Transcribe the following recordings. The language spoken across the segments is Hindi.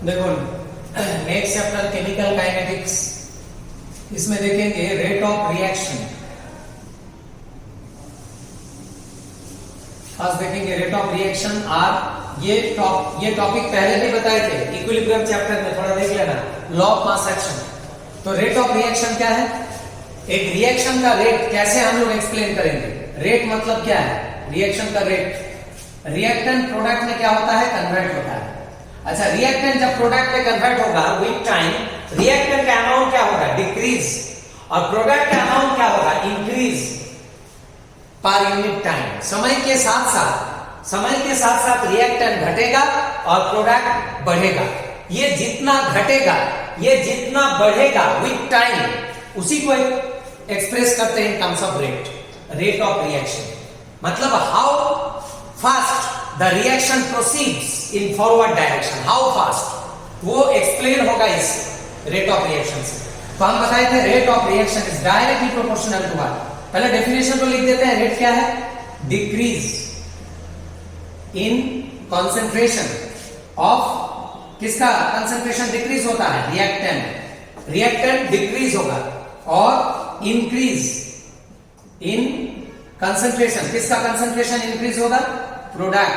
देखो नेक्स्ट चैप्टर केमिकल काइनेटिक्स, इसमें देखेंगे रेट ऑफ रिएक्शन। आज देखेंगे रेट ऑफ रिएक्शन आर ये टॉपिक पहले भी बताए थे इक्विलिब्रियम चैप्टर में, थोड़ा देख लेना, लॉ ऑफ मास एक्शन। तो रेट ऑफ रिएक्शन क्या है? एक रिएक्शन का रेट कैसे हम लोग एक्सप्लेन करेंगे? रेट मतलब क्या है? रिएक्शन का रेट, रिएक्टेंट प्रोडक्ट में क्या होता है? कन्वर्ट होता है। अच्छा, रिएक्टेंट जब प्रोडक्ट में कन्वर्ट होगा विद टाइम, रिएक्टेंट का अमाउंट क्या होगा? डिक्रीज, और प्रोडक्ट का अमाउंट क्या होगा? Increase per unit time. समय के साथ साथ रिएक्टेंट घटेगा और प्रोडक्ट बढ़ेगा। ये जितना घटेगा, ये जितना बढ़ेगा विद टाइम, उसी को एक्सप्रेस करते हैं in terms of rate, rate of reaction. मतलब how fast the reaction proceeds in forward direction, how fast, वो एक्सप्लेन होगा इस रेट ऑफ रिएक्शन से। तो हम बताए थे rate of reaction is directly proportional to what? पहले डेफिनेशन को लिख देते हैं। रेट क्या है? डिक्रीज इन कंसंट्रेशन ऑफ, किसका कंसंट्रेशन डिक्रीज होता है? रिएक्टेंट, रिएक्टेंट डिक्रीज होगा, और इंक्रीज इन कंसंट्रेशन, किसका कंसंट्रेशन इंक्रीज होगा? प्रोडक्ट।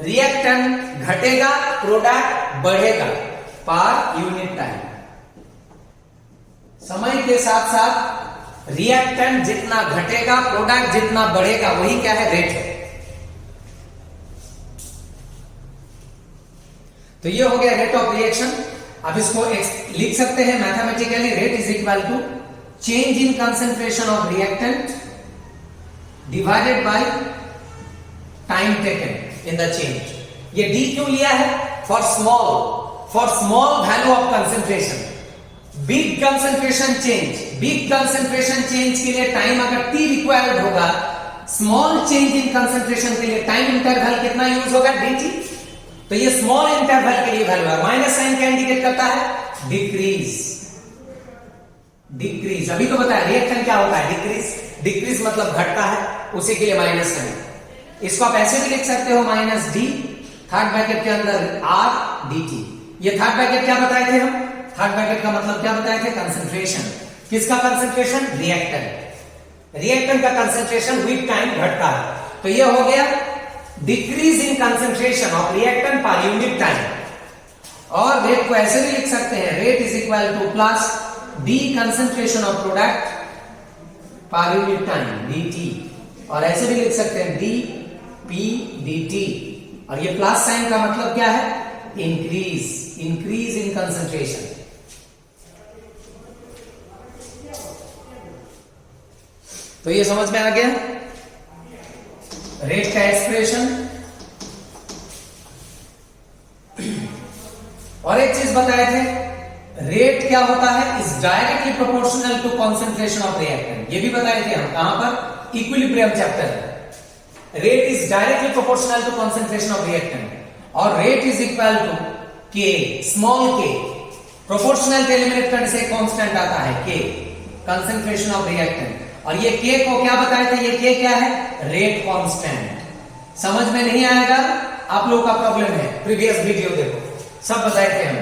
रिएक्टेंट घटेगा, प्रोडक्ट बढ़ेगा पर यूनिट टाइम। समय के साथ साथ रिएक्टेंट जितना घटेगा, प्रोडक्ट जितना बढ़ेगा, वही क्या है? रेट है। तो ये हो गया रेट ऑफ रिएक्शन। अब इसको लिख सकते हैं mathematically, rate is equal to change in concentration of reactant divided by time taken in the change. ये डी क्यों लिया है? For small value of concentration. Big concentration change के लिए टाइम अगर t रिक्वायर्ड होगा, स्मॉल चेंज इन कंसंट्रेशन के लिए टाइम इंटरवल कितना यूज होगा? dt। तो ये स्मॉल इंटरवल के लिए वैल्यू है, माइनस साइन क्या इंडिकेट करता है? डिक्रीज। डिक्रीज अभी तो बताया रिएक्शन क्या होता है? डिक्रीज। डिक्रीज मतलब घटता है, उसी के लिए माइनस साइन। इसको आप ऐसे भी लिख सकते हो, माइनस डी, थर्ड ब्रैकेट के अंदर आर डी टी। ये थर्ड ब्रैकेट क्या बताए थे हम? थर्ड ब्रैकेट का मतलब क्या बताए थे? कंसंट्रेशन। किसका कंसंट्रेशन? रिएक्टेंट। रिएक्टेंट का कंसंट्रेशन विद टाइम घटता है। तो ये हो गया decrease in concentration of reactant per unit time. और रेट को ऐसे भी लिख सकते हैं, rate is equal two plus D concentration of product per unit time dt, और ऐसे भी लिख सकते हैं डी पी dt। और ये प्लस साइन का मतलब क्या है? Increase in concentration. तो ये समझ में आ गया रेट का एक्सप्रेशन। और एक चीज बताए थे, रेट क्या होता है? Is directly proportional to concentration of reactant. ये भी बताए थे हम, कहां पर? इक्विलिब्रियम चैप्टर में। Rate is directly proportional to concentration of reactant, और rate is equal to K, small K. Proportional के एलिमिनेट करने से कांस्टेंट आता है के, कंसंट्रेशन ऑफ रिएक्टेंट। और ये के को क्या बताए थे? ये के क्या है? Rate constant. समझ में नहीं आएगा आप लोगों का प्रॉब्लम है, प्रीवियस वीडियो देखो, सब बताए थे हम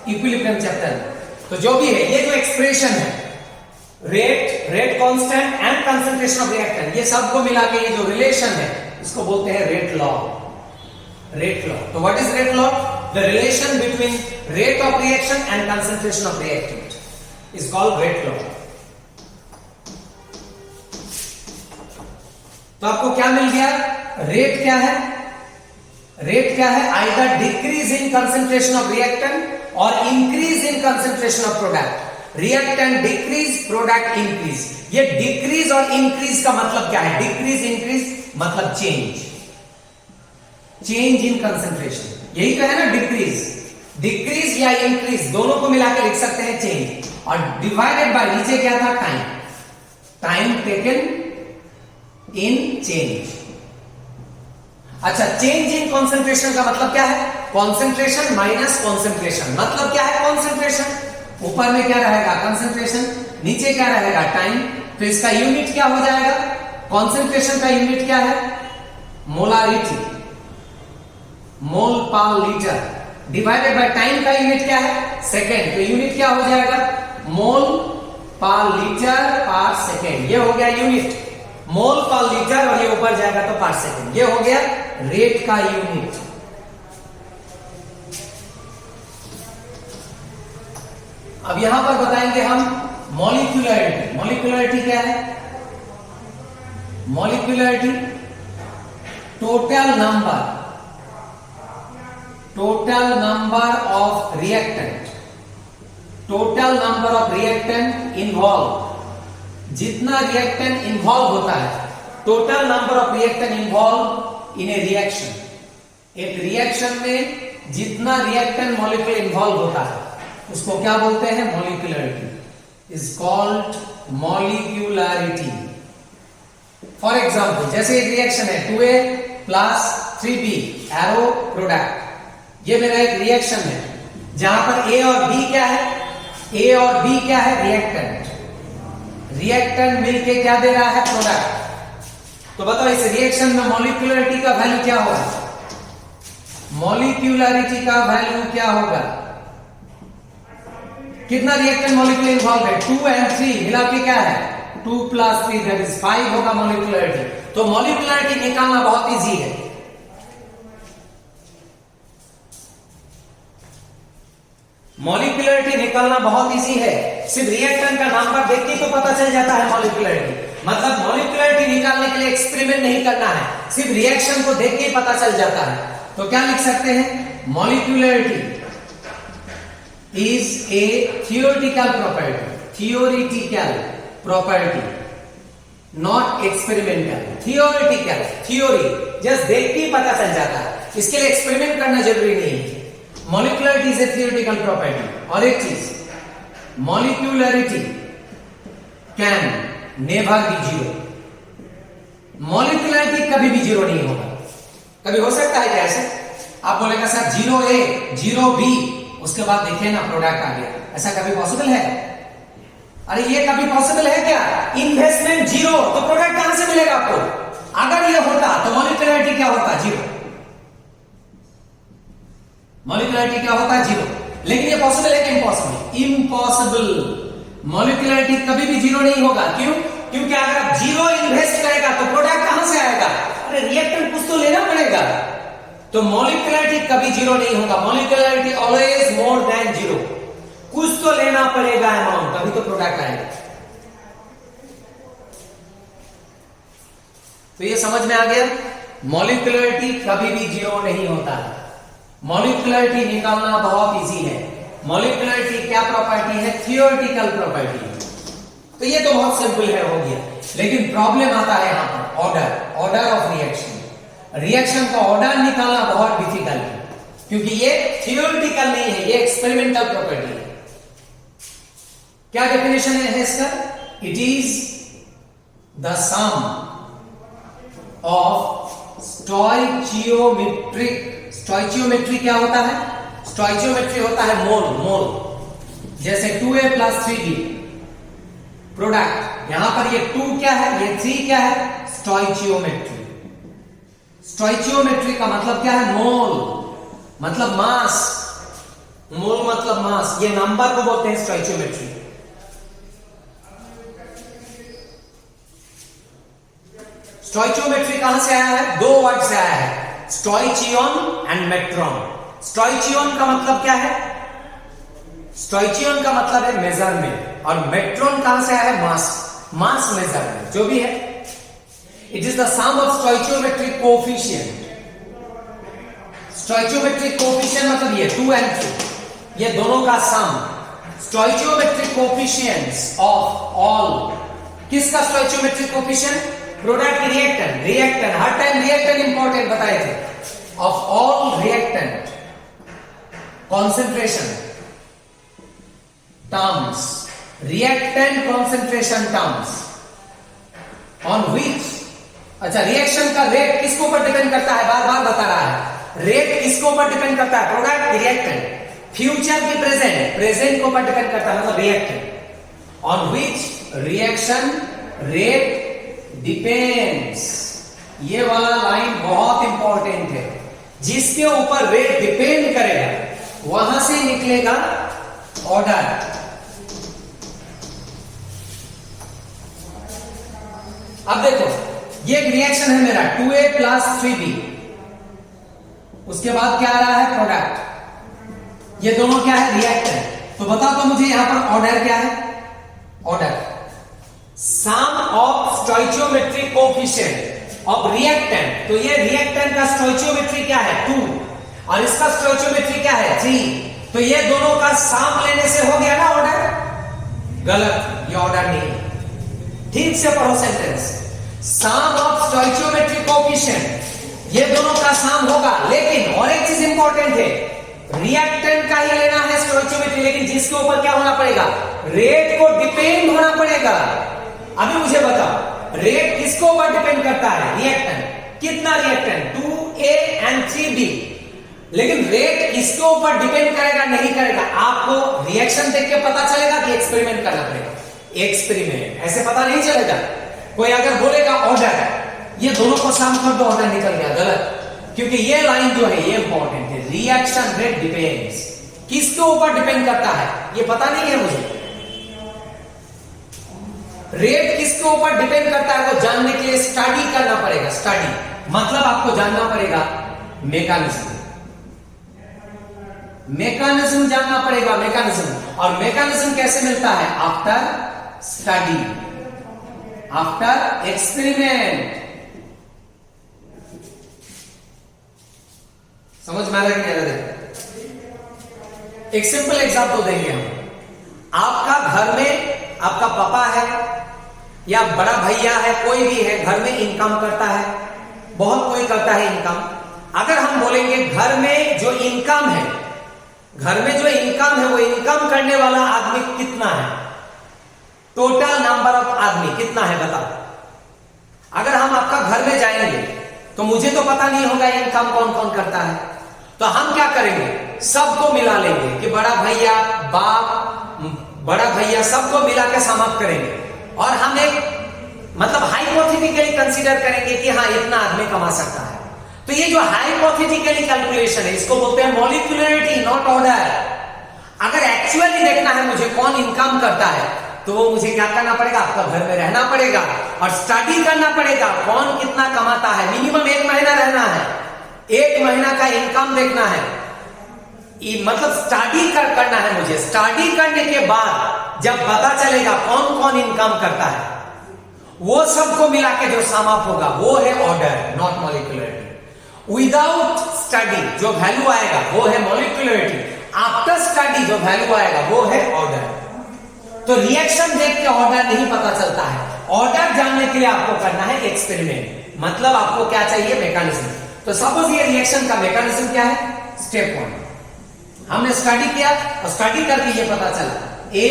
इक्विलिब्रियम चैप्टर में। तो जो भी है, ये जो एक्सप्रेशन है, rate constant and concentration of reactant, ये सबको मिला के ये जो रिलेशन है, इसको बोलते हैं रेट लॉ। Rate law. तो what is rate law? The relation between rate of reaction and concentration of reactant is called rate law. तो आपको क्या मिल गया? रेट क्या है? रेट क्या है? Either decrease in concentration of reactant और increase in concentration of product. Reactant decrease, product increase. ये डिक्रीज और इंक्रीज का मतलब क्या है? डिक्रीज इंक्रीज मतलब चेंज इन कंसंट्रेशन, यही तो है ना डिक्रीज। डिक्रीज या इंक्रीज दोनों को मिलाकर लिख सकते हैं चेंज, और डिवाइडेड बाय नीचे क्या था? टाइम टेकन इन चेंज। अच्छा, चेंज इन कंसंट्रेशन का मतलब क्या है? Concentration minus concentration. मतलब क्या है? कंसंट्रेशन ऊपर में क्या रहेगा? कंसंट्रेशन, नीचे क्या रहेगा? टाइम। तो इसका यूनिट क्या हो जाएगा? कंसंट्रेशन का यूनिट क्या है? मोलारिटी, मोल पर लीटर। डिवाइडेड बाय टाइम का यूनिट क्या है? सेकेंड। तो यूनिट क्या हो जाएगा? मोल पर लीटर पर सेकेंड। ये हो गया यूनिट, मोल पर लीटर, और ये ऊपर जाएगा तो पर सेकेंड। ये हो गया रेट का यूनिट। अब यहां पर बताएंगे हम मॉलिक्यूलरिटी। मॉलिक्यूलरिटी क्या है? Molecularity total number of reactant, total number of reactant involve, जितना रिएक्टेंट इन्वॉल्व होता है, total number of reactant involve in A reaction. एक रिएक्शन में जितना रिएक्टेंट मॉलिक्यूल इन्वॉल्व होता है उसको क्या बोलते हैं? Molecularity is called molecularity. For example, जैसे एक रिएक्शन है 2A plus 3B arrow product. ये मेरा एक रिएक्शन है जहां पर A और B क्या है? A और B क्या है? रिएक्टेंट। रिएक्टेंट मिलके क्या दे रहा है? प्रोडक्ट। तो बताओ इस रिएक्शन में मॉलिक्यूलरिटी का वैल्यू क्या होगा? मॉलिक्यूलरिटी का वैल्यू क्या होगा? कितना रिएक्टेंट मॉलिक्यूल इन्वॉल्व है? 2 और 3 मिला के क्या है? 2 + 3 दैट इज 5 होगा मॉलिक्यूलरिटी। तो मॉलिक्यूलरिटी निकालना बहुत इजी है। मॉलिक्यूलरिटी निकालना बहुत इजी है, सिर्फ रिएक्टेंट का नंबर देख के तो पता चल जाता है मॉलिक्यूलरिटी। मतलब मॉलिक्यूलरिटी निकालने के लिए एक्सपेरिमेंट नहीं करना है, सिर्फ रिएक्शन को देख के ही पता चल जाता है। तो क्या लिख सकते हैं? Molecularity is a theoretical property, not experimental. Theoretical, theory just देख के ही पता चल जाता है, इसके लिए एक्सपेरिमेंट करना जरूरी नहीं है। Molecularity is a theoretical property. और एक चीज, molecularity can never be zero. Molecularity कभी भी जीरो नहीं होगा। कभी हो सकता है क्या ऐसे? आप बोलेगा सर 0A 0B उसके बाद देखिए ना प्रोडक्ट आ गया, ऐसा कभी पॉसिबल है? अरे ये कभी पॉसिबल है क्या? इन्वेस्टमेंट जीरो तो प्रोडक्ट कहां से मिलेगा आपको? अगर ये होता तो मॉलिक्यूलरिटी क्या होता? जीरो। मॉलिक्यूलरिटी क्या होता है? जीरो। लेकिन ये पॉसिबल है कि इम्पॉसिबल? इम्पॉसिबल। मॉलिक्यूलरिटी कभी भी जीरो नहीं होगा। क्यों? क्योंकि अगर आप जीरो इन्वेस्ट करेगा तो प्रोडक्ट कहां से आएगा? अरे रिएक्टेंट कुछ तो लेना पड़ेगा। तो मॉलिक्यूलरिटी कभी जीरो नहीं होगा। Molecularity always more than zero. कुछ तो लेना पड़ेगा अमाउंट, तभी तो प्रोडक्ट आएगा। तो ये समझ में आ गया? मॉलिक्यूलरिटी कभी भी जीरो नहीं होता है। मॉलिक्यूलरिटी निकालना बहुत इजी है। मॉलिक्यूलरिटी क्या प्रॉपर्टी है? Theoretical property. तो ये तो बहुत सिंपल है, हो गया। लेकिन प्रॉब्लम आता है यहां पर ऑर्डर ऑफ रिएक्शन। रिएक्शन का ऑर्डर निकालना बहुत डिफिकल्ट है, क्योंकि ये थियोरेटिकल नहीं है, ये एक्सपेरिमेंटल प्रॉपर्टी है। क्या डेफिनेशन है इसका? It is the sum of stoichiometric. Stoichiometry क्या होता है? स्टोइचियोमेट्री होता है मोल। जैसे 2A + 3B प्रोडक्ट, यहां पर ये 2 क्या है? ये 3 क्या है? स्टोइचियोमेट्री। स्टोइचियोमेट्री का मतलब क्या है? मोल मतलब मास। मोल मतलब मास, ये नंबर को बोलते हैं स्टोइचियोमेट्री। स्टोइचियोमेट्री कहां से आया है? दो वर्ड से आया है, स्टोइचियन एंड मेट्रॉन। स्टोइचियन का मतलब क्या है? स्टोइचियन का मतलब है मेजरमेंट, और मेट्रॉन कहां से आया है? मास मेजरमेंट जो भी है। It is the sum of stoichiometric coefficient. Stoichiometric coefficient मतलब ये 2 और 3, ये दोनों का sum. Stoichiometric coefficients of all, किसका स्टोइचियोमेट्रिक कोएफिशिएंट? प्रोडक्ट की रिएक्टेंट हर टाइम रिएक्टेंट इंपॉर्टेंट बताए थे। Of all reactant concentration terms, reactant concentration terms on which, अच्छा रिएक्शन का रेट किसके ऊपर डिपेंड करता है? बार बार बता रहा है, रेट किसके ऊपर डिपेंड करता है? Product reactant. फ्यूचर की प्रेजेंट के ऊपर डिपेंड करता है, मतलब reactant. On which reaction rate depends. ये वाला लाइन बहुत इंपॉर्टेंट है, जिसके ऊपर रेट डिपेंड करेगा वहां से निकलेगा ऑर्डर। अब देखो ये एक रिएक्शन है मेरा 2A + 3B, उसके बाद क्या आ रहा है प्रोडक्ट। ये दोनों क्या है रिएक्टेंट। तो बताओ तो मुझे यहां पर ऑर्डर क्या है, order sum of stoichiometric coefficient of reactant. तो ये रिएक्टेंट का स्टोइचियोमेट्री क्या है 2 और इसका स्टोइचियोमेट्री क्या है 3। तो ये दोनों का सम लेने से हो गया ना ऑर्डर। गलत, ये ऑर्डर नहीं। ठीक से पढ़ो sentence. Some of stoichiometric coefficient, ये दोनों का सम होगा, लेकिन और एक चीज इंपॉर्टेंट है, रिएक्टेंट का ही लेना है स्टोइचियोमेट्री, लेकिन जिसके ऊपर क्या होना पड़ेगा, रेट को डिपेंड होना पड़ेगा। अभी मुझे बताओ रेट किसके ऊपर डिपेंड करता है, रिएक्टेंट। कितना रिएक्टेंट 2A एंड 3B, लेकिन रेट किसके ऊपर डिपेंड करेगा नहीं करेगा, आपको रिएक्शन देख के पता चलेगा कि एक्सपेरिमेंट करना पड़ेगा। एक्सपेरिमेंट ऐसे पता नहीं चलेगा। कोई अगर बोलेगा ऑर्डर, ये दोनों को सम कर दो ऑर्डर निकल गया, गलत। क्योंकि ये लाइन जो है ये इंपॉर्टेंट है, रिएक्शन रेट डिपेंड्स, किसके ऊपर डिपेंड करता है ये पता नहीं है मुझे। रेट किसके ऊपर डिपेंड करता है वो जानने के लिए स्टडी करना पड़ेगा। स्टडी मतलब आपको जानना पड़ेगा मैकेनिज्म, मैकेनिज्म जानना पड़ेगा, मैकेनिज्म। और मैकेनिज्म कैसे मिलता है, आफ्टर स्टडी, आफ्टर एक्सपेरिमेंट। समझ में आ रहा है क्या? एक सिंपल एग्जांपल देंगे हम। आपका घर में आपका पापा है या बड़ा भैया है, कोई भी है, घर में इनकम करता है, बहुत कोई करता है इनकम। अगर हम बोलेंगे घर में जो इनकम है, घर में जो इनकम है वो इनकम करने वाला आदमी कितना है, टोटल नंबर ऑफ आदमी कितना है बताओ। अगर हम आपका घर में जाएंगे तो मुझे तो पता नहीं होगा इनकम कौन कौन करता है, तो हम क्या करेंगे, सबको मिला लेंगे कि बड़ा भैया, बाप, बड़ा भैया, सबको मिला के समाप्त करेंगे। और हम एक मतलब हाइपोथेटिकली कंसीडर करेंगे कि हाँ इतना आदमी कमा सकता है। तो ये जो हाइपोथेटिकली कैलकुलेशन है इसको बोलते हैं मॉलिक्यूलरिटी, नॉट ऑर्डर। अगर एक्चुअली देखना है मुझे कौन इनकम करता है, तो वो मुझे क्या करना पड़ेगा, आपका घर में रहना पड़ेगा और स्टडी करना पड़ेगा कौन कितना कमाता है। मिनिमम 1 महीना रहना है, 1 महीना का इनकम देखना है, मतलब स्टडी करना है मुझे। स्टडी करने के बाद जब पता चलेगा कौन कौन इनकम करता है, वो सबको मिला के जो सम अप होगा वो है order, not molecularity. Without study जो वैल्यू आएगा वो है मॉलिक्यूलरिटी, आफ्टर स्टडी जो वैल्यू आएगा वो है ऑर्डर। तो रिएक्शन देख के ऑर्डर नहीं पता चलता है, ऑर्डर जानने के लिए आपको करना है एक्सपेरिमेंट। मतलब आपको क्या चाहिए, मैकेनिज्म। तो सपोज ये रिएक्शन का मैकेनिज्म क्या है, स्टेप 1 हमने स्टडी किया और स्टडी करके ये पता चला A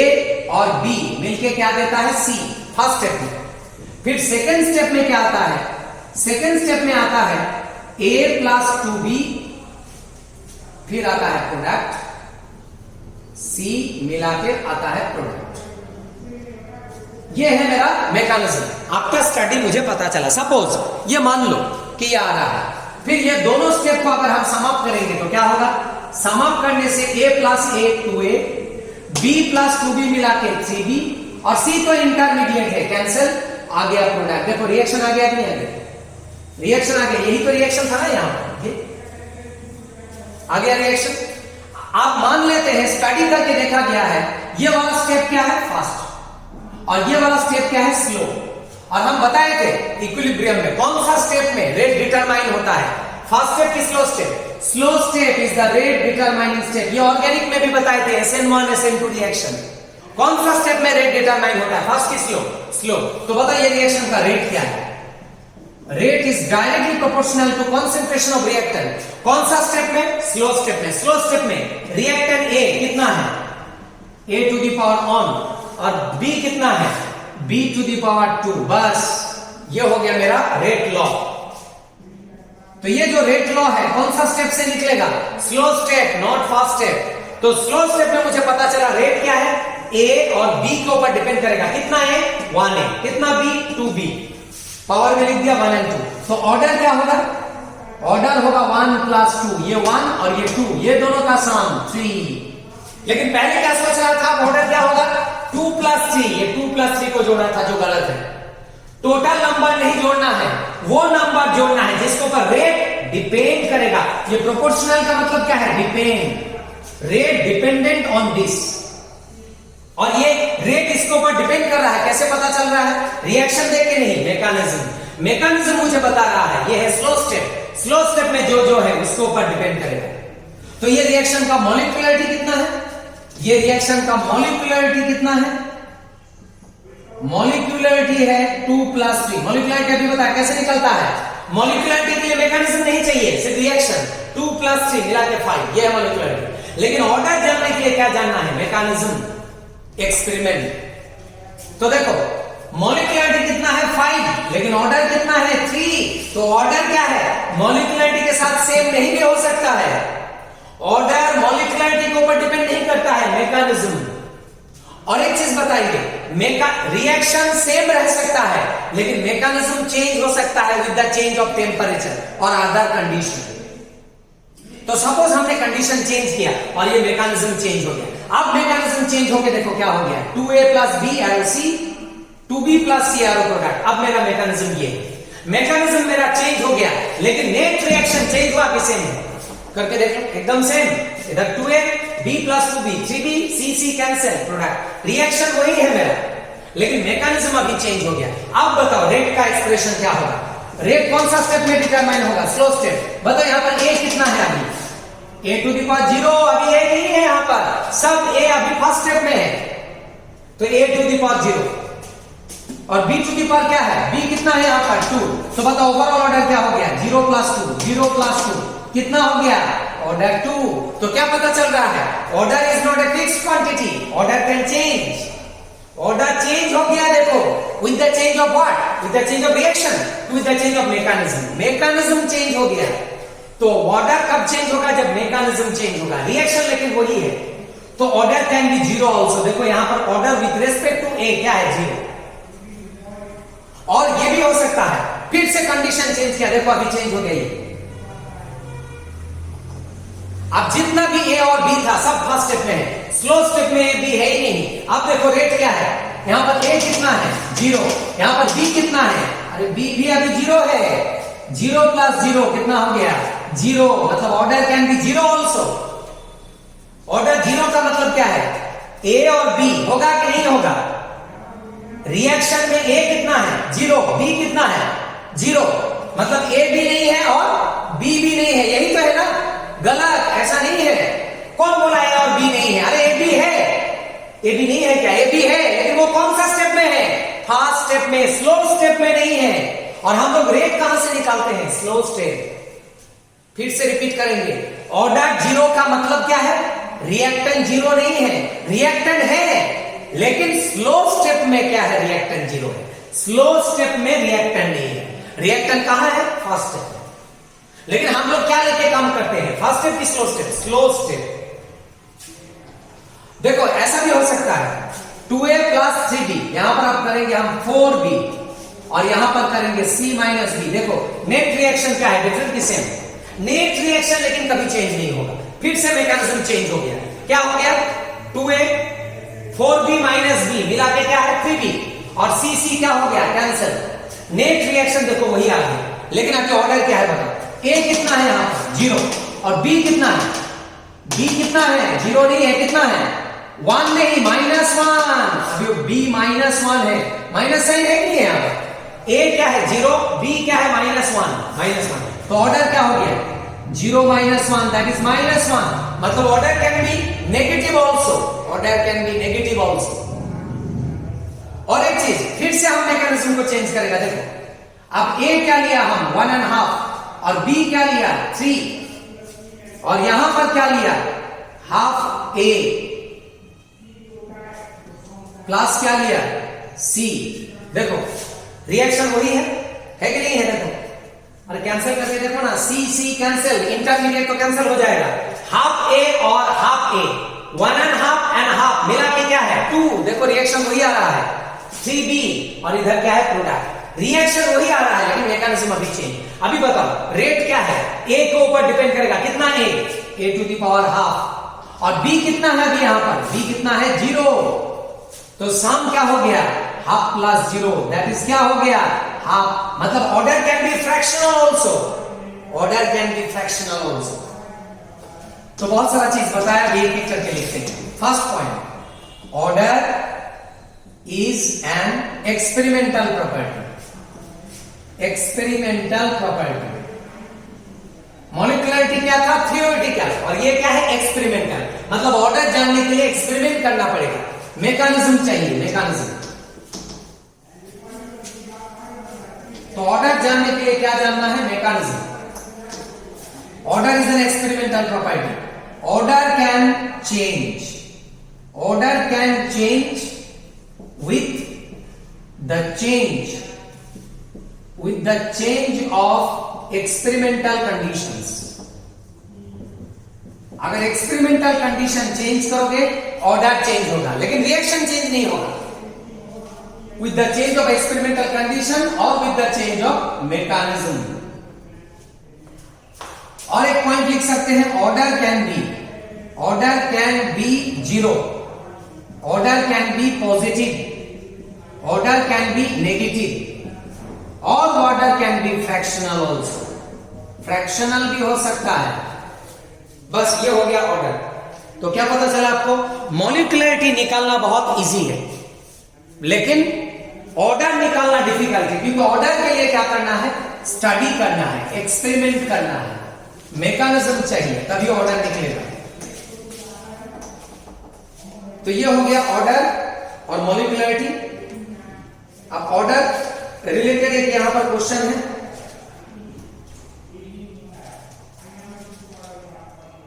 और B मिलके क्या देता है C, फर्स्ट स्टेप में। फिर सेकंड स्टेप में क्या आता है, सेकंड स्टेप में आता है A + 2B, फिर आता है प्रोडक्ट, C मिला के आता है प्रोडक्ट। ये है मेरा मैकेनिज्म। आफ्टर स्टडी मुझे पता चला, सपोज ये मान लो कि ये आ रहा है। फिर ये दोनों स्टेप को अगर हम समाप्त करेंगे तो क्या होगा, समाप्त करने से A + A 2A, B + 2B मिला के 3B और C तो इंटरमीडिएट है, कैंसिल, आ गया प्रोडक्ट। देखो रिएक्शन आ गया कि नहीं आ गया, रिएक्शन आ गया। यही तो रिएक्शन था ना, यहां आ गया रिएक्शन। आप मान लेते हैं स्टडी करके देखा गया है ये वाला स्टेप क्या है, फास्ट, और ये वाला स्टेप क्या है, स्लो। और हम बताए थे इक्विलिब्रियम में कौन सा स्टेप में रेट डिटरमाइन होता है, फर्स्ट स्टेप की slow step. Slow step is the rate determining step. ये ऑर्गेनिक में भी बताए थे, SN1 SN2 रिएक्शन। कौन सा स्टेप में रेट डिटरमाइन होता है, फर्स्ट की स्लो, स्लो। तो बताइए रिएक्शन का रेट क्या है, rate is directly proportional to concentration of reactant. कौन सा स्टेप में, स्लो स्टेप में। स्लो स्टेप में रिएक्टेंट A कितना है, A⁻⁻, और B कितना है, B⁻²। बस ये हो गया मेरा रेट लॉ। तो ये जो रेट लॉ है कौन सा स्टेप से निकलेगा, slow step, not fast step. तो स्लो स्टेप में मुझे पता चला रेट क्या है, A और B के ऊपर डिपेंड करेगा। कितना A, 1A, कितना B, 2B, पावर में लिख दिया 1 और 2। तो ऑर्डर क्या होगा, ऑर्डर होगा 1 प्लस 2, ये 1 और ये 2, ये दोनों का सम 3। लेकिन पहले क्या सोच रहा था, ऑर्डर क्या होगा 2 प्लस 3, ये 2 प्लस 3 को जोड़ा था जो गलत है। टोटल नंबर नहीं जोड़ना है, वो नंबर जोड़ना है जिसके ऊपर रेट डिपेंड करेगा। ये प्रोपोर्शनल का मतलब क्या है, depend, rate dependent on this, और ये रेट इसके ऊपर डिपेंड कर रहा है। कैसे पता चल रहा है, रिएक्शन देख के नहीं, मैकेनिज्म मुझे बता रहा है। ये है स्लो स्टेप, स्लो स्टेप में जो है उसके ऊपर डिपेंड करेगा। तो ये रिएक्शन का मॉलिक्यूलरिटी कितना है, ये रिएक्शन का मॉलिक्यूलरिटी कितना है, मॉलिक्यूलरिटी है 2 प्लस 3। मॉलिक्यूलरिटी अभी बताया कैसे निकलता है, मॉलिक्यूलरिटी के लिए मैकेनिज्म नहीं चाहिए, सिर्फ रिएक्शन 2 प्लस 3 मिला के 5, ये है मॉलिक्यूलरिटी। लेकिन ऑर्डर जानने के लिए क्या जानना है, मैकेनिज्म, एक्सपेरिमेंट। तो देखो मॉलिक्यूलरिटी कितना है 5, लेकिन ऑर्डर कितना है 3। तो ऑर्डर क्या है, मॉलिक्यूलरिटी के साथ सेम नहीं भी हो सकता है। ऑर्डर मॉलिक्यूलरिटी के ऊपर डिपेंड नहीं करता है, मैकेनिज्म। और एक चीज बताइए, रिएक्शन सेम रह सकता है लेकिन मैकेनिज्म चेंज हो सकता है with the change of temperature और अदर कंडीशन। तो सपोज हमने कंडीशन चेंज किया और ये मैकेनिज्म चेंज हो गया। अब मैकेनिज्म चेंज होके देखो क्या हो गया, 2a plus B arrow C, 2b plus C arrow product. अब मेरा मैकेनिज्म ये, मैकेनिज्म मेरा चेंज हो गया लेकिन नेट रिएक्शन चेंज हुआ कि सेम करके देखो, एकदम सेम। इधर 2a b plus 2b, 3b c cancel, product reaction वही है मेरा, लेकिन मैकेनिज्म अभी चेंज हो गया। अब बताओ रेट का एक्सप्रेशन क्या होगा, रेट कौन सा स्टेप में डिटरमाइन होगा, स्लो स्टेप। बताओ यहाँ पर a कितना है, अभी a टू द पावर 0, अभी a नहीं है यहाँ पर, सब a अभी फर्स्ट स्टेप में है, तो a टू द पावर 0 और b टू द पावर क्या है, b कितना है यहाँ पर 2। तो बताओ ओवरऑल ऑर्डर क्या हो गया, 0 प्लस 2, 0 प्लस 2 कितना हो गया, ऑर्डर 2। तो क्या पता चल रहा है, order is not a fixed quantity, order can change. Order change हो गया देखो, with the change of what, with the change of reaction, with the change of mechanism. Mechanism change हो गया, तो ऑर्डर कब चेंज होगा, जब मैकेनिज्म चेंज होगा। रिएक्शन लेकिन वही है, तो ऑर्डर कैन बी 0 आल्सो। देखो यहां पर ऑर्डर विद रिस्पेक्ट टू ए क्या है, 0। और ये भी हो सकता है फिर से कंडीशन चेंज किया, देखो अभी चेंज हो गया ये। अब जितना भी ए और बी था सब फर्स्ट स्टेप में है, स्लो स्टेप में बी है ही नहीं। अब देखो रेट क्या है, यहां पर ए कितना है 0, यहां पर बी कितना है, अरे बी भी अभी 0 है, 0 प्लस 0 कितना हो गया 0, मतलब order can be 0 also. Order 0 का मतलब क्या है, ए और बी होगा कि नहीं होगा, रिएक्शन में ए कितना है 0, बी कितना है 0, मतलब ए भी नहीं है और बी भी नहीं है, यही तो है ना। गलत, ऐसा नहीं है। कौन बोला ए और बी नहीं है, अरे ए बी है, ए बी नहीं है क्या, ए बी है, लेकिन वो कौन सा स्टेप में है, फर्स्ट स्टेप में, स्लो स्टेप में नहीं है। और हम लोग रेट कहां से निकालते हैं, स्लो स्टेप। फिर से रिपीट करेंगे, ऑर्डर 0 का मतलब क्या है, रिएक्टेंट 0 नहीं है, रिएक्टेंट है लेकिन स्लो स्टेप में क्या है, रिएक्टेंट 0 है। स्लो स्टेप में रिएक्टेंट नहीं है, रिएक्टेंट कहां है, फर्स्ट स्टेप। लेकिन हम लोग क्या लेके काम करते हैं, फर्स्ट स्टेप की स्लो स्टेप, स्लो स्टेप। देखो ऐसा भी हो सकता है 2a प्लस 3b, यहां पर आप करेंगे हम 4b और यहां पर करेंगे c माइनस b। देखो नेट रिएक्शन क्या है, डिफरेंट की सेम, नेट रिएक्शन लेकिन कभी चेंज नहीं होगा। फिर से मैकेनिज्म चेंज हो गया, क्या हो गया 2a 4b माइनस b मिला के क्या है 3b और c क्या हो गया कैंसिल। नेट रिएक्शन देखो वही आ गया, लेकिन आपके ऑर्डर क्या है बताओ, ए कितना है यहां पर 0 और बी कितना है, बी कितना है 0 नहीं है, कितना है 1 नहीं, -1। अभी बी -1 है, माइनस साइन है नहीं है यहां पर। ए क्या है 0, बी क्या है -1, तो ऑर्डर क्या हो गया 0 -1, दैट इज -1, मतलब order can be negative also, order can be negative also. और एक चीज फिर से हम मैकेनिज्म को चेंज करेगा, देखो अब ए क्या लिया हम 1.5 और b क्या लिया 3 और यहां पर क्या लिया हाफ a प्लस क्या लिया c। देखो रिएक्शन वही है कि नहीं है, देखो अरे कैंसिल करके देखो ना, c कैंसिल, इंटरमीडिएट तो कैंसिल हो जाएगा, हाफ a और हाफ a, 1.5 एंड हाफ मिला के क्या है 2। देखो रिएक्शन वही आ रहा है 3b और इधर क्या है प्रोडक्ट, रिएक्शन वही आ रहा है लेकिन मैकेनिज्म अभी चेंज। अभी बताओ रेट क्या है, ए के ऊपर ऊपर डिपेंड करेगा, कितना a to the power half, और b कितना है अभी यहां पर, b कितना है 0, तो सम क्या हो गया हाफ प्लस 0, दैट इज क्या हो गया हाफ, मतलब order can be fractional also, order can be fractional also. तो बहुत सारा चीज बताया, अभी एक एक करके लिखते हैं। First point, order is an experimental property, experimental property. Molecularity क्या था, थ्योरेटिकल, और ये क्या है एक्सपेरिमेंटल, मतलब ऑर्डर जानने के लिए एक्सपेरिमेंट करना पड़ेगा, मैकेनिज्म चाहिए, मैकेनिज्म। तो ऑर्डर जानने के लिए क्या जानना है, mechanism. Order is an experimental property, order can change, order can change with the change of experimental conditions। अगर एक्सपेरिमेंटल कंडीशन चेंज करोगे ऑर्डर चेंज होगा, लेकिन रिएक्शन चेंज नहीं होगा। with the change of experimental condition or with the change of mechanism। और एक पॉइंट लिख सकते हैं, order can be 0, order can be positive, order can be negative, और order can be fractional also, fractional भी हो सकता है। बस ये हो गया ऑर्डर। तो क्या पता चला आपको, मॉलिक्युलरिटी निकालना बहुत इजी है, लेकिन ऑर्डर निकालना डिफिकल्ट है, क्योंकि ऑर्डर के लिए क्या करना है, स्टडी करना है, एक्सपेरिमेंट करना है, मैकेनिज्म चाहिए, तभी ऑर्डर निकलेगा। तो ये हो गया ऑर्डर और मॉलिक्युलरिटी। अब ऑर्डर रिलेटेड एक यहां पर क्वेश्चन है,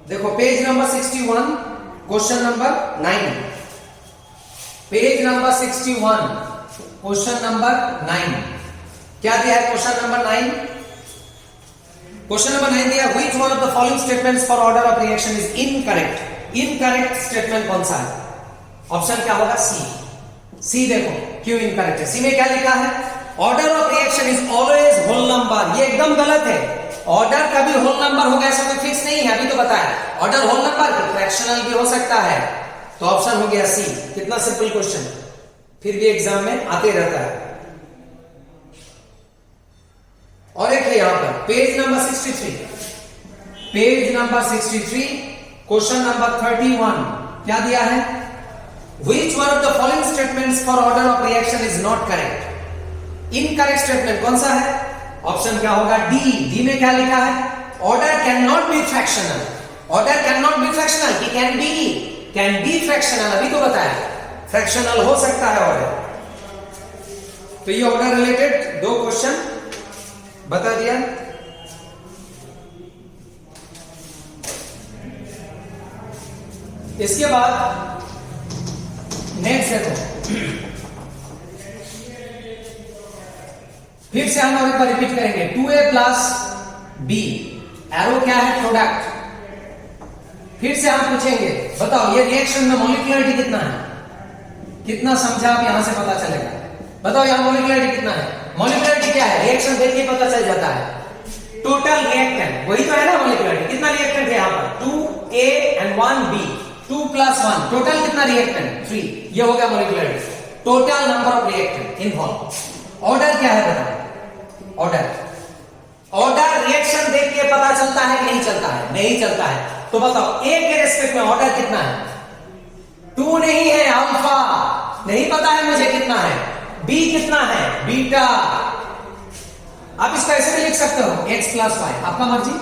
देखो page number 61, question number 9, page number 61, question number 9। क्या दिया है क्वेश्चन नंबर 9? क्वेश्चन नंबर 9 दिया, which one of the following statements for order of reaction is incorrect. Incorrect statement कौन सा है? ऑप्शन क्या होगा, सी। देखो क्यों इनकरेक्ट है, सी में क्या लिखा है, order of reaction is always whole number. ये एकदम गलत है, ऑर्डर कभी होल नंबर होगा ऐसा कोई फिक्स नहीं है, अभी तो बताया। ऑर्डर होल नंबर फ्रैक्शनल भी हो सकता है, तो ऑप्शन हो गया सी। कितना सिंपल क्वेश्चन, फिर भी एग्जाम में आते रहता है। और एक है यहां पर page number 63, page number 63, question number 31। क्या दिया है, Which one of the following statements for order of reaction is not correct? Incorrect statement कौन सा है? ऑप्शन क्या होगा, डी में क्या लिखा है, order can not be fractional, order can not be fractional, कि कैन बी फ्रैक्शनल, अभी तो बताया फ्रैक्शनल हो सकता है ऑर्डर। तो ये ऑर्डर रिलेटेड दो क्वेश्चन बता दिया। इसके बाद नेक्स्ट देखो, फिर से हम एक बार रिपीट करेंगे, 2a प्लस b, एरो क्या है, प्रोडक्ट। फिर से हम पूछेंगे, बताओ ये रिएक्शन में मॉलिक्युलरिटी कितना है, कितना समझा आप यहां से पता चलेगा। बताओ यहां मॉलिक्युलरिटी कितना है, मॉलिक्युलरिटी क्या है, रिएक्शन देख के पता चल जाता है। टोटल रिएक्टेंट वही तो है ना मॉलिक्युलरिटी, कितना रिएक्टेंट है यहां पर, 2a एंड 1b, 2 + 1, टोटल कितना रिएक्टेंट 3। ये हो गया molecularity, total number of reactant involve. Order क्या है बताओ, ऑर्डर रिएक्शन देख के पता चलता है कि नहीं चलता है, नहीं चलता है। तो बताओ ए के रेस्पेक्ट में ऑर्डर कितना है, 2 नहीं है, अल्फा नहीं पता है मुझे कितना है, बी कितना है, बीटा। आप इसका ऐसे भी लिख सकते हो x + y, आपका मर्जी।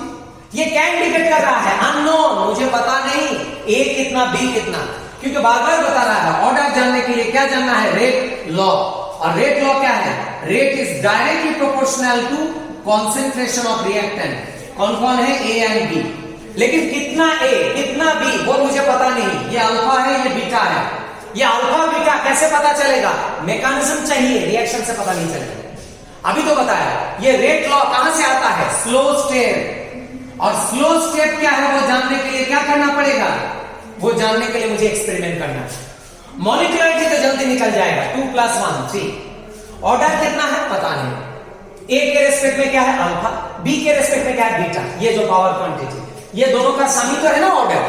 ये कैन डिपेंड कर रहा है, अननोन, मुझे पता नहीं ए कितना बी कितना, क्योंकि बार बार बता रहा है ऑर्डर जानने के लिए क्या जानना है, रेट लॉ। और रेट लॉ क्या है, rate is directly proportional to concentration of reactant. कौन कौन है, ए एंड बी, लेकिन कितना ए कितना बी वो मुझे पता नहीं। ये अल्फा है, ये बीटा है, ये अल्फा बीटा कैसे पता चलेगा, मैकेनिज्म चाहिए, रिएक्शन से पता नहीं चलेगा। अभी तो बताया ये रेट लॉ कहां से आता है, स्लो स्टेप। और स्लो स्टेप क्या है वो जानने के लिए क्या करना पड़ेगा, वो जानने के लिए मुझे एक्सपेरिमेंट करना है। मॉलिक्युलरिटी तो जल्दी निकल जाएगा, 2 + 1 3। ऑर्डर कितना है पता नहीं, ए के रेस्पेक्ट में क्या है अल्फा, बी के रेस्पेक्ट में क्या है बीटा, ये जो पावर क्वांटिटी, ये दोनों का सम ही तो है ना ऑर्डर।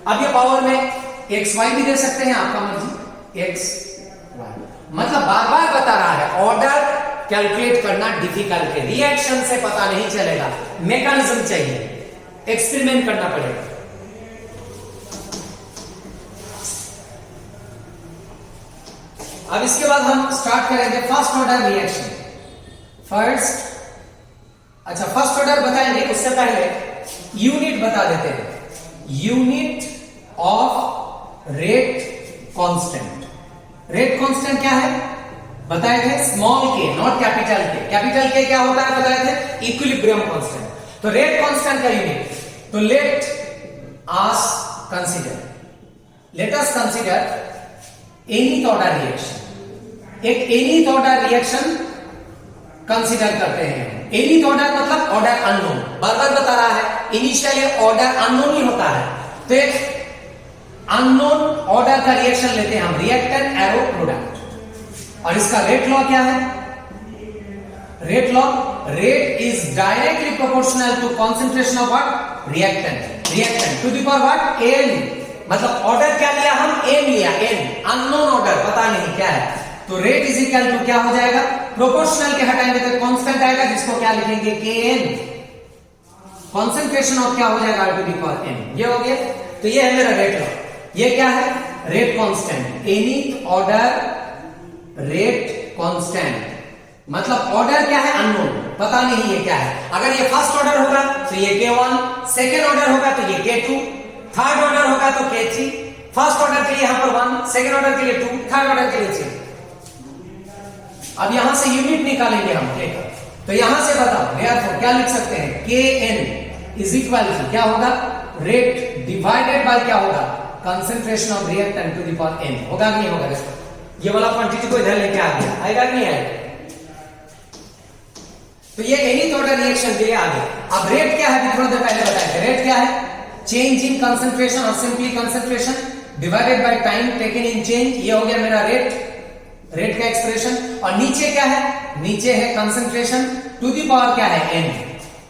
अब ये पावर में एक्स वाई भी दे सकते हैं, आपका मर्जी, एक्स वाई, मतलब बार बार बता रहा है ऑर्डर कैलकुलेट करना डिफिकल्ट है, रिएक्शन से पता नहीं चलेगा, मैकेनिज्म चाहिए, एक्सपेरिमेंट करना पड़ेगा। अब इसके बाद हम स्टार्ट करेंगे first order reaction. First order बताएंगे, उससे पहले यूनिट बता देते हैं। Unit of rate constant. Rate constant क्या है बताए थे, स्मॉल के, नॉट कैपिटल के। कैपिटल के क्या होता है बताए थे, इक्विलिब्रियम कांस्टेंट। तो रेट कांस्टेंट का यूनिट, तो let us consider nth order reaction. एक एनीथ ऑर्डर रिएक्शन कंसीडर करते हैं। एनीथ ऑर्डर मतलब ऑर्डर अननोन, बार बार बता रहा है इनिशियली ऑर्डर अननोन ही होता है। तो एक अननोन ऑर्डर का रिएक्शन लेते हैं हम, रिएक्टेंट एरो प्रोडक्ट। और इसका रेट लॉ क्या है, rate law, rate is directly proportional to concentration of what, reactant to the power what, N. मतलब ऑर्डर क्या लिया हम, एन लिया, एन, अननोन ऑर्डर, पता नहीं क्या है। तो रेट इज इक्वल टू क्या हो जाएगा, प्रोपोर्शनल के हटाएंगे तो कांस्टेंट आएगा, जिसको क्या लिखेंगे, के एन। कंसंट्रेशन ऑफ क्या हो जाएगा, टू द पावर एन। ये हो गया। तो ये है मेरा रेट लॉ। ये क्या है, rate constant, any order rate constant, मतलब ऑर्डर क्या है, अननोन, पता नहीं ये क्या है। अगर ये फर्स्ट ऑर्डर होगा तो ये K1, सेकेंड ऑर्डर होगा तो ये K2, थर्ड ऑर्डर होगा तो K3। फर्स्ट ऑर्डर के लिए यहां पर 1, सेकेंड ऑर्डर के लिए 2, थर्ड ऑर्डर के लिए 3। अब यहां से यूनिट निकालेंगे हम K का, तो यहां से बताओ देयरफॉर क्या लिख सकते हैं, Kn इज इक्वल टू क्या होगा, रेट डिवाइडेड बाय क्या होगा, concentration of reactant to the power n। होगा कि नहीं होगा दोस्तों, ये वाला क्वांटिटी को इधर लेके आ गया, आएगा कि नहीं आएगा। तो ये एनी ऑर्डर रिएक्शन के लिए आ गया। अब रेट क्या है, थोड़ा देर पहले बताए थे, रेट क्या है, चेंज इन कंसंट्रेशन और simply concentration divided by time taken in change. ये हो गया मेरा रेट, रेट का एक्सप्रेशन। और नीचे क्या है, नीचे है कंसंट्रेशन टू द पावर क्या है, n।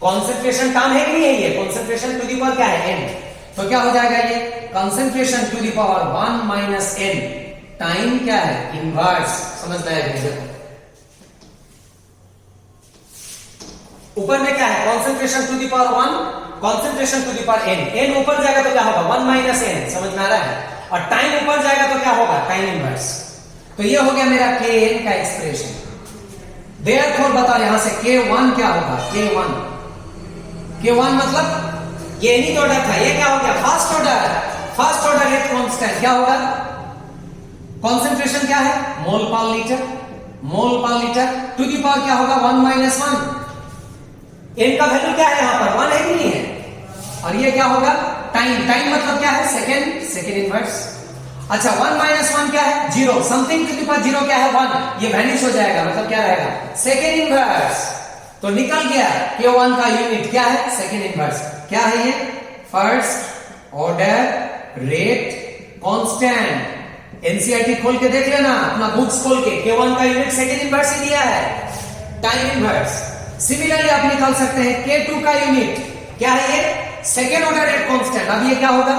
कंसंट्रेशन टर्म है कि नहीं है, ये कंसंट्रेशन टू द पावर क्या है, n। तो क्या हो जाएगा, ये concentration to the power 1 minus n, time क्या है, इनवर्स। समझ में आया, ऊपर में क्या है, concentration to the power 1, concentration to the power n। n ऊपर जाएगा तो क्या होगा, 1 माइनस n। समझ में आ रहा है। और टाइम ऊपर जाएगा तो क्या होगा, टाइम इनवर्स। तो ये हो गया मेरा Kn का एक्सप्रेशन। देयरफॉर बताओ यहां से K1 क्या होगा, K1 मतलब ये नहीं ऑर्डर था, ये क्या हो गया, first order. First order rate constant क्या होगा, कंसंट्रेशन क्या है, मोल पर लीटर, मोल पर लीटर टू द पावर क्या होगा, 1 माइनस 1। n का वैल्यू क्या है यहां पर, 1 है कि नहीं है। और ये क्या होगा, टाइम, टाइम मतलब क्या है, सेकंड, सेकंड इनवर्स। अच्छा 1 माइनस 1 क्या है, 0, समथिंग टू द पावर 0 क्या है, 1, ये वैनिश हो जाएगा, मतलब क्या रहेगा, सेकंड इनवर्स। तो निकल गया K1 का यूनिट क्या है, सेकंड इनवर्स। क्या है ये, first order rate constant. NCERT खोल के देख लेना, अपना बुक्स खोल के, K1 का यूनिट सेकंड इनवर्स ही दिया है, टाइम इनवर्स। सिमिलरली आप निकाल सकते हैं K2 का यूनिट क्या है, ये सेकेंड ऑर्डर रेट कांस्टेंट। अब ये क्या होगा,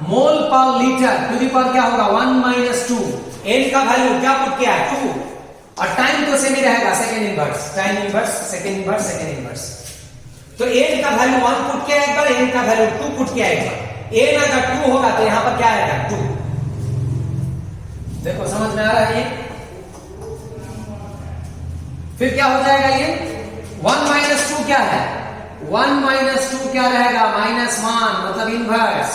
मोल पर लीटर टू द पावर क्या होगा, 1 माइनस 2। n का वैल्यू क्या पुट किया है, 2। और टाइम तो सेम ही रहेगा, second inverse, time inverse, second inverse, second inverse. तो n का वैल्यू 1 पुट किया एक बार, n का वैल्यू 2 पुट किया एक बार। n अगर 2 होगा तो यहां पर क्या आएगा, 2। देखो समझ में आ रहा है ये। फिर क्या हो जाएगा, ये 1 माइनस 2 क्या है, 1 माइनस 2 क्या रहेगा, -1, मतलब इनवर्स।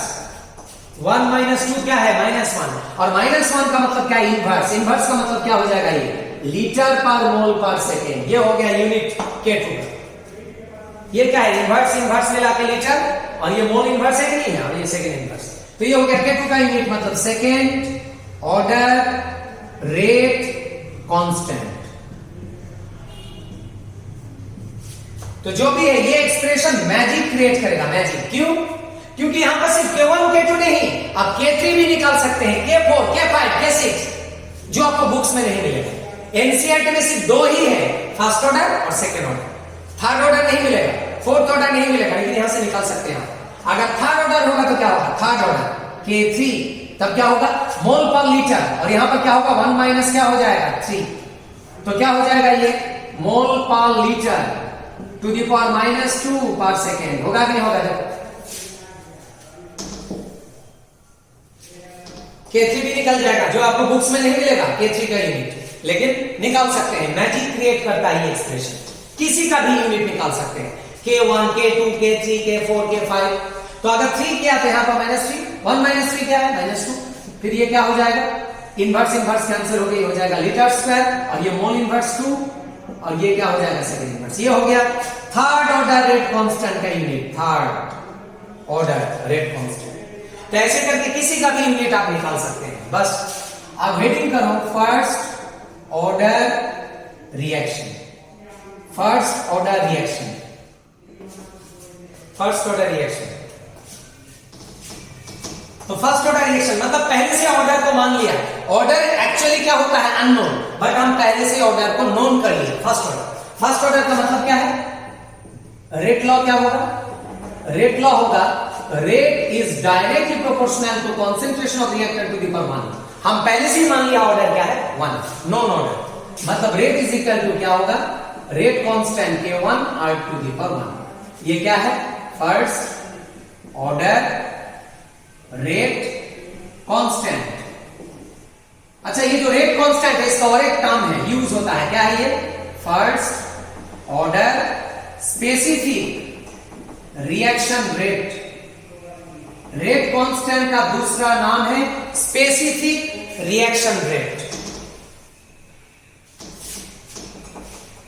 1 माइनस 2 क्या है, -1। और -1 का मतलब क्या है, इनवर्स। इनवर्स का मतलब क्या हो जाएगा, ये लीटर पर मोल पर सेकेंड। ये हो गया यूनिट K2 का। ये क्या है, इनवर्स, इनवर्स मिला के लीटर, और ये मोल इनवर्स है कि नहीं है, और ये सेकेंड इनवर्स। तो ये हो गया K2 का यूनिट, मतलब सेकेंड ऑर्डर रेट कांस्टेंट। तो जो भी है ये एक्सप्रेशन मैजिक क्रिएट करेगा, मैजिक। क्यों, क्योंकि यहां पर सिर्फ K1 K2 नहीं, आप K3 भी निकाल सकते हैं, K4 K5 K6, जो आपको बुक्स में नहीं मिलेगा। एनसीईआरटी में सिर्फ 2 ही है, फर्स्ट ऑर्डर और सेकेंड ऑर्डर। थर्ड ऑर्डर नहीं मिलेगा, फोर्थ ऑर्डर नहीं मिलेगा, लेकिन यहां से निकाल सकते हैं आप। अगर थर्ड ऑर्डर होगा तो क्या होगा, थर्ड ऑर्डर K3, तब क्या होगा मोल पर लीटर, और यहां पर क्या होगा 1 माइनस क्या हो जाएगा 3, तो क्या हो जाएगा ये मोल पर लीटर टू द पावर -2 पर सेकेंड, होगा कि नहीं होगा। देखो K3 भी निकल जाएगा, जो आपको बुक्स में नहीं मिलेगा K3 का यूनिट, लेकिन निकाल सकते हैं, मैजिक क्रिएट करता है ये एक्सप्रेशन, किसी का भी यूनिट निकाल सकते हैं, K1 K2 K3 K4 K5। तो अगर 3 क्या था यहां पर -3, 1 - 3 क्या है -2, फिर ये क्या हो जाएगा इनवर्स इनवर्स कैंसिल हो गई, हो जाएगा लीटर स्क्वायर, और ये मोल इनवर्स 2, और ये क्या हो जाएगा सेकंड इनवर्स। ये हो गया थर्ड ऑर्डर रेट कांस्टेंट का unit, third order rate constant. तो ऐसे करके किसी का भी यूनिट आप निकाल सकते हैं। बस अब हेडिंग करो first order reaction, first order reaction, first order reaction. तो फर्स्ट ऑर्डर रिएक्शन मतलब पहले से ऑर्डर को मान लिया, ऑर्डर एक्चुअली क्या होता है अननोन, बट हम पहले से ऑर्डर को नोन कर लिए। फर्स्ट ऑर्डर, फर्स्ट ऑर्डर का मतलब क्या है, रेट लॉ क्या होगा, रेट लॉ होगा rate is directly proportional to concentration of reactant to the power 1। हम पहले से ही मान लिया ऑर्डर क्या है 1, नोन ऑर्डर, मतलब रेट इज इक्वल टू क्या होगा rate constant K1 R to the power 1। ये क्या है फर्स्ट ऑर्डर रेट कांस्टेंट। अच्छा ये जो रेट कांस्टेंट है इसका और एक टर्म है यूज होता है, क्या है ये first order specific reaction rate. Rate constant का दूसरा नाम है स्पेसिफिक रिएक्शन रेट।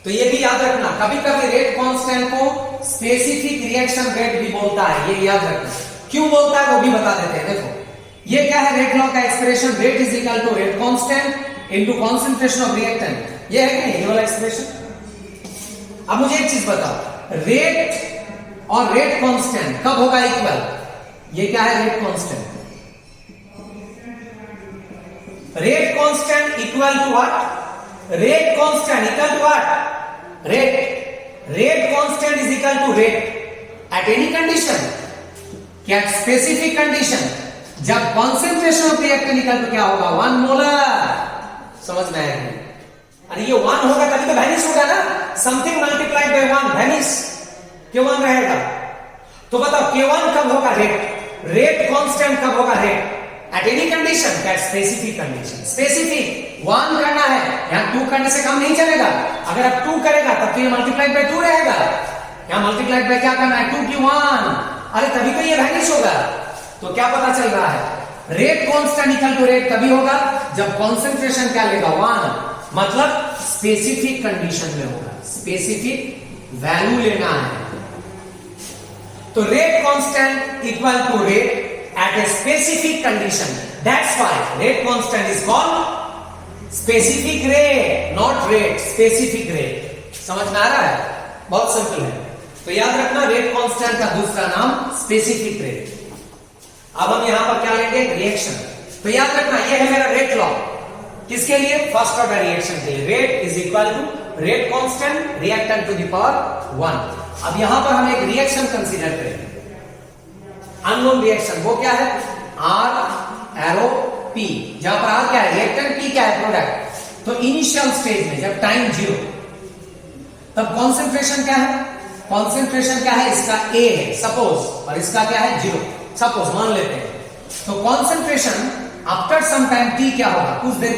तो ये भी याद रखना, कभी कभी रेट कांस्टेंट को स्पेसिफिक रिएक्शन रेट भी बोलता है, ये याद रखना। क्यों बोलता है वो भी बता देते हैं। देखो ये क्या है रेट लॉ का expression, rate is equal to rate constant into concentration of reactant. ये है कि ये वाला एक्सप्रेशन। अब मुझे एक चीज बताओ, रेट और रेट कांस्टेंट कब होगा इक्वल, ये क्या है rate constant, rate constant equal to what, rate constant equal to what, rate constant is equal to rate at any condition, क्या स्पेसिफिक कंडीशन, जब concentration of reactant equal to क्या होगा 1 मोलर। समझ में आया? अरे ये 1 होगा तभी तो वैनिश होगा ना, something multiplied by 1 vanish, K1 रहेगा। तो बताओ K1 कब होगा रेट कांस्टेंट कब होगा रेट एट एनी कंडीशन, क्या स्पेसिफिक कंडीशन, स्पेसिफिक 1 करना है, यहां 2 करने से कम नहीं चलेगा। अगर आप 2 करेगा तब तो ये मल्टीप्लाइड बाय 2 रहेगा, यहां मल्टीप्लाइड बाय क्या करना है 2 की 1, अरे तभी तो ये वैनिश होगा। तो क्या पता चल रहा है, rate constant equal to rate तभी होगा जब कॉन्सेंट्रेशन क्या लेगा 1, मतलब स्पेसिफिक कंडीशन में होगा, स्पेसिफिक वैल्यू लेना है। तो rate constant equal to rate at a specific condition, that's why rate constant is called specific rate, not rate, specific rate। समझ में आ रहा है, बहुत सिंपल है। तो याद रखना रेट कांस्टेंट का दूसरा नाम स्पेसिफिक रेट। अब हम यहां पर क्या लेंगे रिएक्शन। तो याद रखना ये है मेरा रेट लॉ, किसके लिए फर्स्ट ऑर्डर रिएक्शन के लिए, rate is equal to rate constant reactant to the power 1। अब यहां पर हम एक रिएक्शन कंसीडर करेंगे, अननोन रिएक्शन, वो क्या है R एरो P, जहां पर R क्या है रिएक्टेंट, P क्या है प्रोडक्ट। तो इनिशियल स्टेज में जब टाइम 0 तब कॉन्सेंट्रेशन क्या है, कॉन्सेंट्रेशन क्या है इसका A है सपोज, और इसका क्या है 0 सपोज मान लेते हैं। तो concentration after some time T क्या होगा, कुछ देर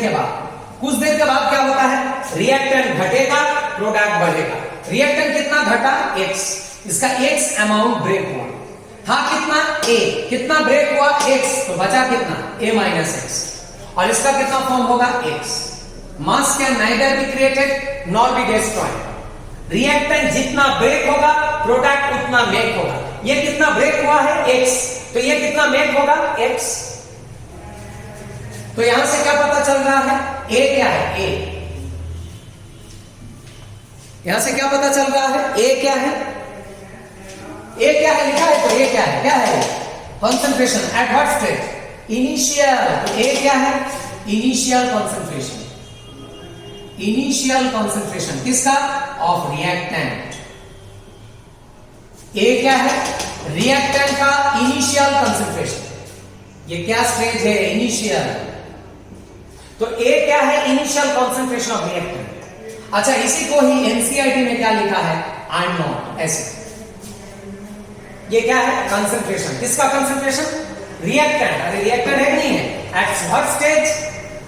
के बाद क्या होता है रिएक्टेंट घटेगा प्रोडक्ट बढ़ेगा। रिएक्टेंट कितना घटा X, इसका X अमाउंट ब्रेक हुआ था, कितना A, कितना ब्रेक हुआ X, तो बचा कितना A माइनस X, और इसका कितना फॉर्म होगा X। Mass can neither be created nor be destroyed. Reactant जितना ब्रेक होगा प्रोडक्ट उतना मेक होगा। ये कितना ब्रेक हुआ है X, तो ये कितना मेक होगा X। तो यहां से क्या पता चल रहा है A क्या है, यहां से क्या पता चल रहा है A क्या है, ए क्या है लिखा है, तो ए क्या है, concentration at what state initial. तो ए क्या है इनिशियल कंसंट्रेशन, इनिशियल कंसंट्रेशन किसका ऑफ रिएक्टेंट। ए क्या है? रिएक्टेंट का इनिशियल कंसंट्रेशन। ये क्या स्टेज है? इनिशियल। तो ए क्या है? Initial concentration of reactant. अच्छा, इसी को ही एनसीईआरटी में क्या लिखा है? R not. ऐसे ये क्या है? कंसंट्रेशन। किसका कंसंट्रेशन? रिएक्टेंट। अरे रिएक्टेंट है नहीं है? At what stage?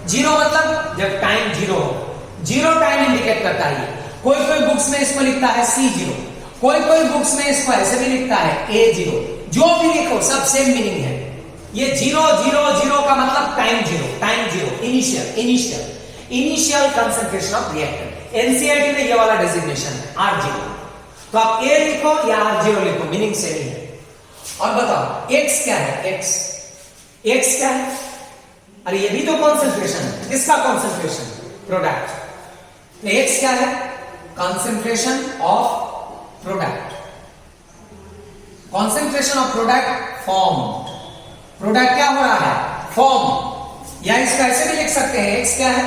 जीरो, मतलब जब टाइम जीरो हो। जीरो टाइम इंडिकेट करता है। कोई कोई बुक्स में इसको लिखता है C0, कोई कोई बुक्स में इसको ऐसे भी लिखता है A0। जो भी लिखो सब सेम मीनिंग है। ये 0 0 0 का मतलब time zero, time zero, initial concentration of reactant. NCERT में ये वाला डेजिग्नेशन है R0। तो आप A लिखो या R0 लिखो, मीनिंग सेम ही है। और बताओ X क्या है? X क्या है? अरे ये भी तो कॉन्सेंट्रेशन है। किसका कॉन्सेंट्रेशन? प्रोडक्ट। X क्या है? Concentration of product. Concentration of product form. Product क्या हो रहा है? फॉर्म। या इसका ऐसे भी लिख सकते हैं, X क्या है?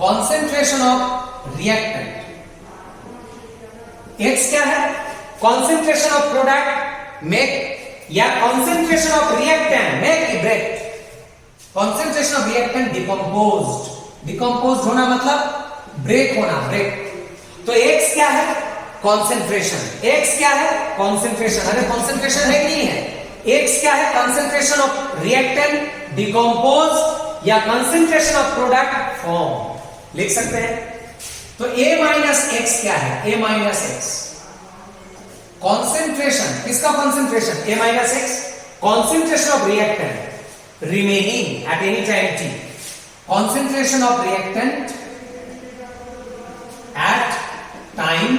Concentration of reactant. X क्या है? कंसंट्रेशन ऑफ प्रोडक्ट मेक, या कंसंट्रेशन ऑफ रिएक्टेंट मेक इब्रेक्ट। Concentration of reactant decomposed. Decomposed होना मतलब ब्रेक होना, ब्रेक। तो X क्या है? कंसंट्रेशन। X क्या है? कंसंट्रेशन। अरे कंसंट्रेशन है कि नहीं है? X क्या है? कंसंट्रेशन ऑफ रिएक्टेंट डिकम्पोज्ड या कंसंट्रेशन ऑफ प्रोडक्ट फॉर्म। लिख सकते हैं। तो A माइनस X क्या है? A minus X concentration. किसका concentration? A minus X concentration of reactant remaining at any time t। Concentration of reactant at time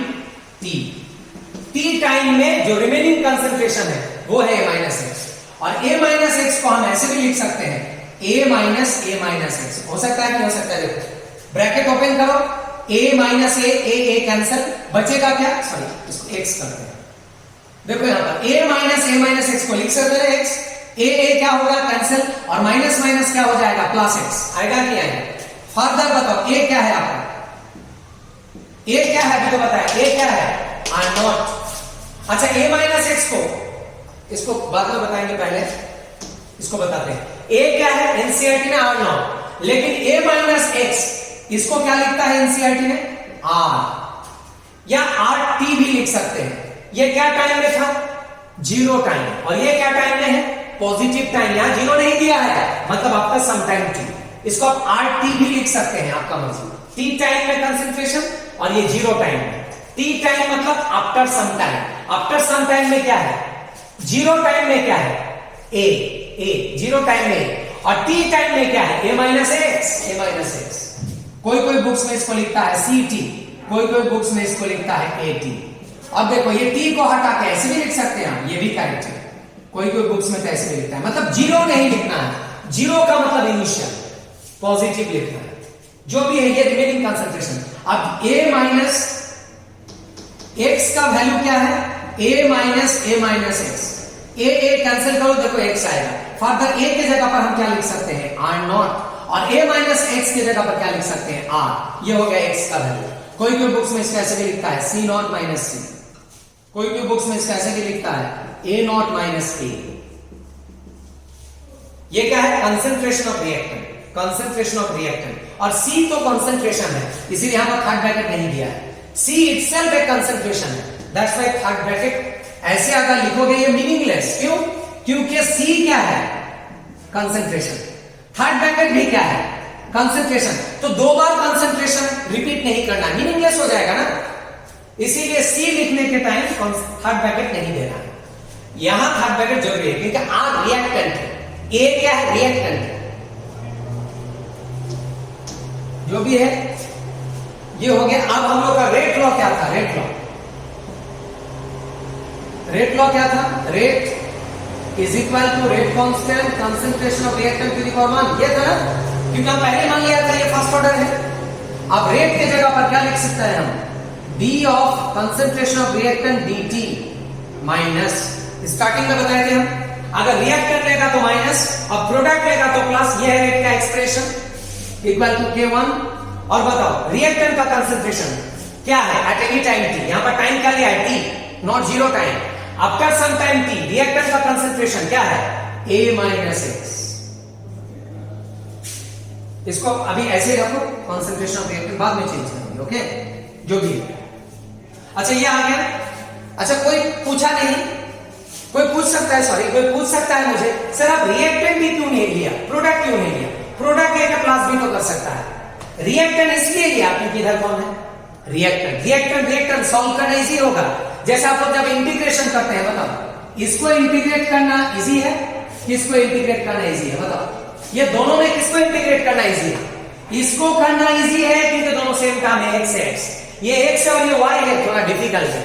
t time में जो रिमेनिंग कंसंट्रेशन है वो है A माइनस एक्स। और A माइनस एक्स को हम ऐसे भी लिख सकते हैं A माइनस एक्स। हो सकता है कि हो सकता है? देखो ब्रैकेट ओपन करो, A माइनस ए कैंसिल, बचेगा क्या? सॉरी, इसको x करते हैं। देखो यहां पर A माइनस एक्स को लिख सकते हैं x। A क्या होगा? कैंसिल, और माइनस माइनस क्या हो जाएगा? प्लस x आएगा कि आएगा? फर्दर बताओ A क्या है आपका? A क्या है? अभी तो बताया A क्या है? R not. अच्छा, A माइनस एक्स को, इसको बाद में बताएंगे, पहले इसको बताते हैं। A क्या है? एनसीईआरटी में R नॉट, लेकिन A माइनस एक्स इसको क्या लिखता है एनसीईआरटी में? R या RT भी लिख सकते हैं। ये क्या टाइम में था? Zero time. और ये क्या टाइम में है? Positive time. यहां जीरो नहीं दिया है, मतलब आपका सम टाइम t। इसको आप RT भी लिख सकते हैं, आपका मर्जी। T टाइम में कंसंट्रेशन, और ये जीरो टाइम में। T टाइम मतलब after some time. After some time में क्या है? जीरो टाइम में क्या है? A जीरो टाइम में। और T टाइम में क्या है? A minus x. कोई कोई बुक्स में इसको लिखता है CT, कोई कोई बुक्स में इसको लिखता है AT। अब देखो ये T को हटा के ऐसे भी लिख सकते हैं हम, ये भी करेक्ट है। कोई कोई बुक्स में तो ऐसे भी लिखता है, मतलब जीरो नहीं लिखना है। जीरो का मतलब इनिशियल, पॉजिटिव लिखना है। जो भी है ये रिमेनिंग कंसंट्रेशन। अब A माइनस एक्स का वैल्यू क्या है? A minus x. A cancel करो, देखो x आएगा। फर्दर A की जगह पर हम क्या लिख सकते हैं? R not. और A माइनस एक्स की जगह पर क्या लिख सकते हैं? R। ये हो गया x का वैल्यू। कोई कोई बुक्स में इसका ऐसे भी लिखता है C नॉट माइनस C। कोई कोई बुक्स में इसका ऐसे भी लिखता है A नॉट माइनस A। ये क्या है? Concentration of reactant. Concentration of reactant. और C तो कंसंट्रेशन है, इसीलिए यहां पर थर्ड ब्रैकेट नहीं दिया है। C इटसेल्फ एक कंसंट्रेशन है, दैट्स व्हाई थर्ड ब्रैकेट। ऐसे अगर लिखोगे ये मीनिंगलेस। क्यों? क्योंकि C क्या है? कंसंट्रेशन। थर्ड ब्रैकेट भी क्या है? कंसंट्रेशन। तो दो बार कंसंट्रेशन रिपीट नहीं करना, मीनिंगलेस हो जाएगा ना। इसीलिए C लिखने के टाइम थर्ड ब्रैकेट नहीं देना है। यहां थर्ड ब्रैकेट जरूरी है क्योंकि R रिएक्टेंट है। A क्या है? रिएक्टेंट है। जो भी है ये हो गया। अब हम लोग का रेट लॉ क्या था? रेट लॉ क्या था? Rate is equal to rate constant concentration of reactant to the power 1। ये था ना, क्योंकि हम पहले मान लिया था ये फर्स्ट ऑर्डर है। अब रेट की जगह पर क्या लिख सकते हैं हम? d of concentration of reactant dt minus, starting में बताए थे हम, अगर रिएक्टेंट लेगा तो माइनस और प्रोडक्ट लेगा तो प्लस। ये है रेट का एक्सप्रेशन, इक्वल टू K1। और बताओ रिएक्टेंट का कंसंट्रेशन क्या है एट एनी टाइम t। यहां पर टाइम क्या लिया है? t, not zero time. After some time T reactant का कंसंट्रेशन क्या है A माइनस एक्स। इसको अभी ऐसे ही रखो, कंसंट्रेशन ऑफ रिएक्टेंट बाद में चेंज करेंगे, ओके जो भी है। अच्छा ये आ गया। अच्छा कोई पूछा नहीं, कोई पूछ सकता है, सॉरी कोई पूछ सकता है मुझे, सर आप रिएक्टेंट भी क्यों नहीं लिया, प्रोडक्ट क्यों नहीं लिया? प्रोडक्ट लेकर प्लस भी तो कर सकता है। रिएक्टेंट इसलिए लिया क्योंकि इधर कौन है रिएक्टेंट सॉल्व करना इजी होगा। जैसे आप लोग जब इंटीग्रेशन करते हैं, बताओ इसको इंटीग्रेट करना इजी है, किसको इंटीग्रेट करना इजी है बताओ? ये दोनों में किसको इंटीग्रेट करना इजी है? इसको करना इजी है क्योंकि दोनों सेम काम है, x से x, ये x और ये y है, थोड़ा डिफिकल्ट है।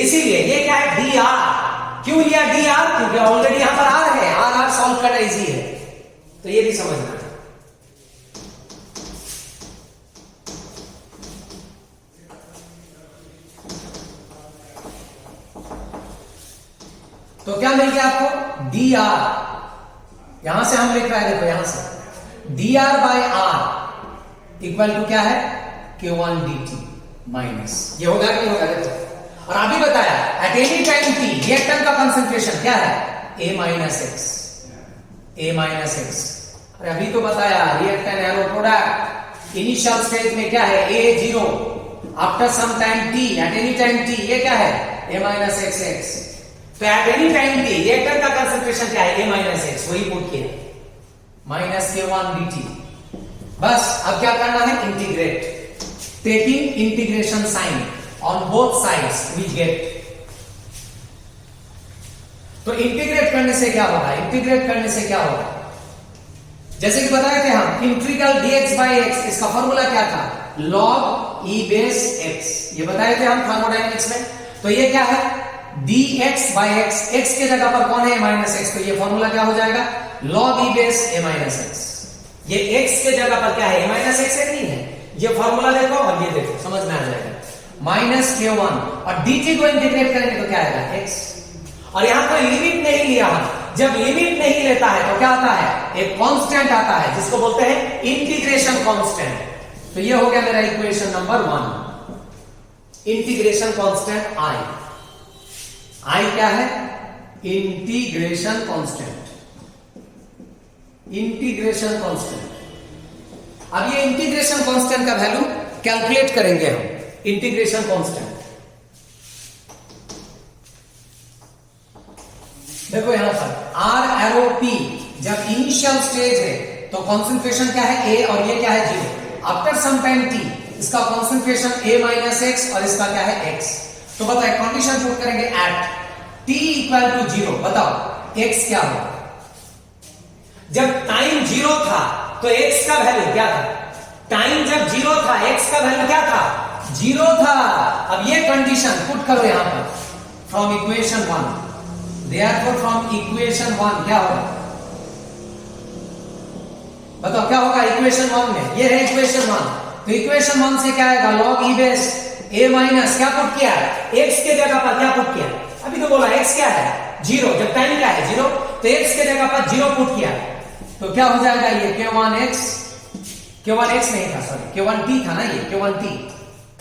इसीलिए ये क्या है dr, क्यों लिया dr? क्योंकि ऑलरेडी यहां पर r है, r सॉल्व करना इजी है, तो ये भी समझना है। तो क्या मिल गया आपको dr, यहां से हम लिख रहे हैं, देखो यहां से dr by r equal to क्या है q1 dt माइनस, ये होगा कि होगा देखो। और अभी बताया at any time t reactant का कंसंट्रेशन क्या है a माइनस एक्स। अरे अभी तो बताया reactant arrow product initial stage में क्या है a 0, after some time t at any time t ये क्या है a माइनस एक्स। तो at any time t reactant का कंसंट्रेशन क्या है a माइनस एक्स, वही पुट किया माइनस q1 dt। बस अब क्या करना है integrate, taking integration sign on both sides we get. तो इंटीग्रेट करने से क्या होगा, इंटीग्रेट करने से क्या होगा, जैसे कि बताए थे हम इंटीग्रल dx बाय x, इसका फॉर्मूला क्या था log e बेस x, ये बताए थे हम थर्मोडायनेमिक्स में। तो ये क्या है dx बाय x, x के जगह पर कौन है माइनस x, तो ये फॉर्मूला क्या हो जाएगा log e base a minus x। ये x के जगह पर क्या है a माइनस x है, नहीं है, ये फॉर्मूला देखो और ये देखो समझ में आ जाएगा माइनस q1, और dt को इंटीग्रेट करेंगे तो क्या आएगा x। और यहां कोई लिमिट नहीं लिया हम, जब लिमिट नहीं लेता है तो क्या आता है एक कांस्टेंट आता है जिसको बोलते हैं इंटीग्रेशन कांस्टेंट। तो ये हो गया मेरा equation number 1, integration constant i क्या है इंटीग्रेशन कांस्टेंट, इंटीग्रेशन कांस्टेंट। अब ये इंटीग्रेशन कांस्टेंट का वैल्यू कैलकुलेट करेंगे हम, इंटीग्रेशन कांस्टेंट देखो यहां पर r एरो p जब इनिशियल स्टेज है तो कंसंट्रेशन क्या है a और ये क्या है 0, आफ्टर सम टाइम t इसका कंसंट्रेशन a माइनस x और इसका क्या है x। तो बताओ कंडीशन पुट करेंगे एट t इक्वल टू 0, बताओ x क्या होगा, जब टाइम 0 था तो x का वैल्यू क्या था, टाइम जब 0 था x का वैल्यू क्या था 0 था। अब ये कंडीशन पुट करो यहां पर from equation 1, therefore from equation 1 क्या होगा बताओ क्या होगा इक्वेशन 1 में, ये है इक्वेशन 1। तो इक्वेशन 1 से क्या आएगा log e base a minus क्या पुट किया x के जगह पर क्या पुट किया, अभी तो बोला x क्या है 0, जब टाइम क्या है 0 तो x के जगह पर 0 पुट किया, तो क्या हो जाएगा ये q1x नहीं था सॉरी q1t था ना, ये q1t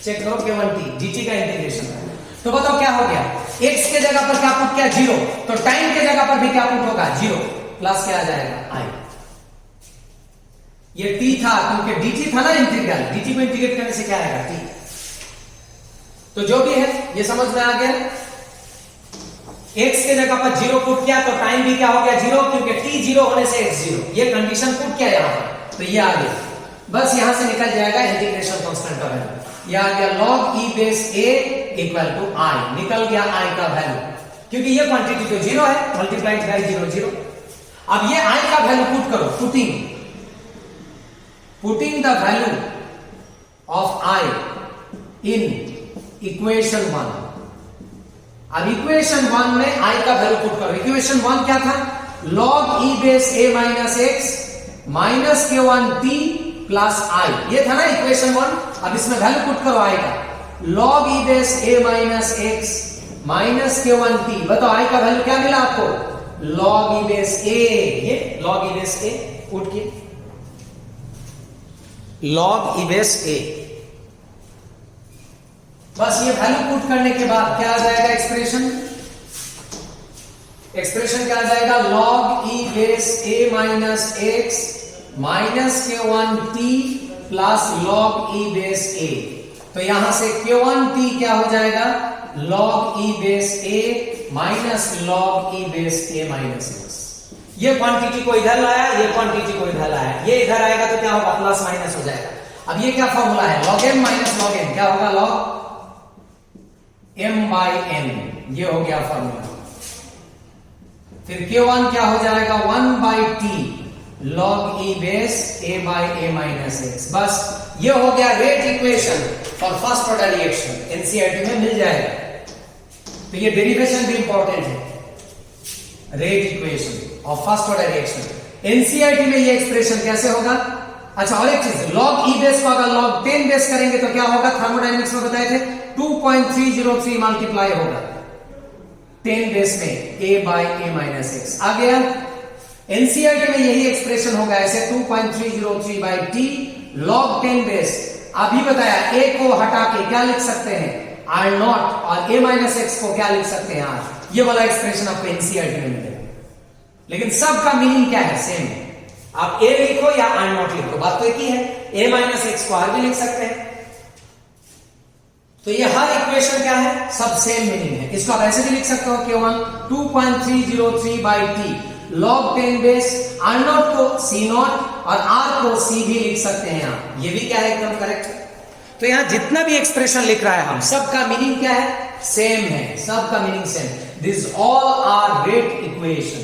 चेक करो q1t dt का इंटीग्रेशन है। तो बताओ क्या हो गया x के जगह पर क्या पुट किया 0, तो टाइम के जगह पर भी क्या पुट होगा 0, प्लस क्या आ जाएगा i। ये t था क्योंकि dt था ना इंटीग्रल, dt को इंटीग्रेट करने से क्या आएगा t। तो जो भी है ये समझ में आ गया, x के जगह पर 0 पुट किया तो टाइम भी क्या हो गया 0 क्योंकि t 0 होने से x 0, ये कंडीशन पुट किया यहां पर, तो ये आ गया। बस यहां से निकल जाएगा इंटीग्रेशन कांस्टेंट का वैल्यू, ये आ गया log e base a equal to i, निकल गया i का वैल्यू क्योंकि ये क्वांटिटी तो 0 है, मल्टीप्लाइड बाय 0 0। अब ये i का वैल्यू पुट करो, putting the value of i in equation 1। अब इक्वेशन 1 में i का वैल्यू पुट करो, इक्वेशन 1 क्या था log e base a minus x minus q1t plus i, ये था ना इक्वेशन 1। अब इसमें वैल्यू पुट करो i का log e base a minus x minus q1t, बताओ i का वैल्यू क्या मिला आपको log e बेस a, ये log e base a put किए log e बेस a। बस ये वैल्यू पुट करने के बाद क्या आ जाएगा एक्सप्रेशन एक्सप्रेशन क्या आ जाएगा, log e base a minus x minus k1t plus log e base a। तो यहां से k1t क्या हो जाएगा, log e base a minus log e base a minus x। ये क्वांटिटी को इधर लाया, ये क्वांटिटी को इधर लाया, ये इधर आएगा तो क्या होगा, प्लस माइनस हो जाएगा। अब ये क्या फॉर्मूला है, log m minus log n, क्या होगा, log m बाई n, ये हो गया फॉर्मूला। फिर k1 क्या हो जाएगा, 1 by t log e base a by a minus x। बस ये हो गया rate equation for first order reaction, NCERT में मिल जाएगा। तो ये डेरिवेशन भी इंपॉर्टेंट है, रेट इक्वेशन और फर्स्ट ऑर्डर रिएक्शन। एनसीईआरटी में ये एक्सप्रेशन कैसे होगा, अच्छा और एक चीज, log e बेस को अगर log 10 बेस करेंगे तो क्या होगा, थर्मोडायनेमिक्स में बताए थे 2.303 मल्टीप्लाई होगा 10 बेस में a by a minus x आ गया। एनसीईआरटी में यही एक्सप्रेशन होगा ऐसे 2.303 बाई t log 10 बेस। अभी बताया a को हटा के क्या लिख सकते हैं, r नॉट, और a माइनस x को क्या लिख सकते हैं, r। ये वाला एक्सप्रेशन आपको एनसीईआरटी में मिलेगा, लेकिन सबका मीनिंग क्या है, सेम है। आप a लिखो या r नॉट लिखो, बात तो एक ही है, a माइनस x को r भी लिख सकते हैं। तो ये हर इक्वेशन क्या है, सब सेम मीनिंग है। इसको आप ऐसे भी लिख सकते हो k1 2.303 by t log 10 base, r not को c नॉट और r को c भी लिख सकते हैं आप, ये भी क्या है, एकदम करेक्ट है। तो यहां जितना भी एक्सप्रेशन लिख रहा है हम, सबका मीनिंग क्या है, सेम है, सबका meaning same. This all are rate equation.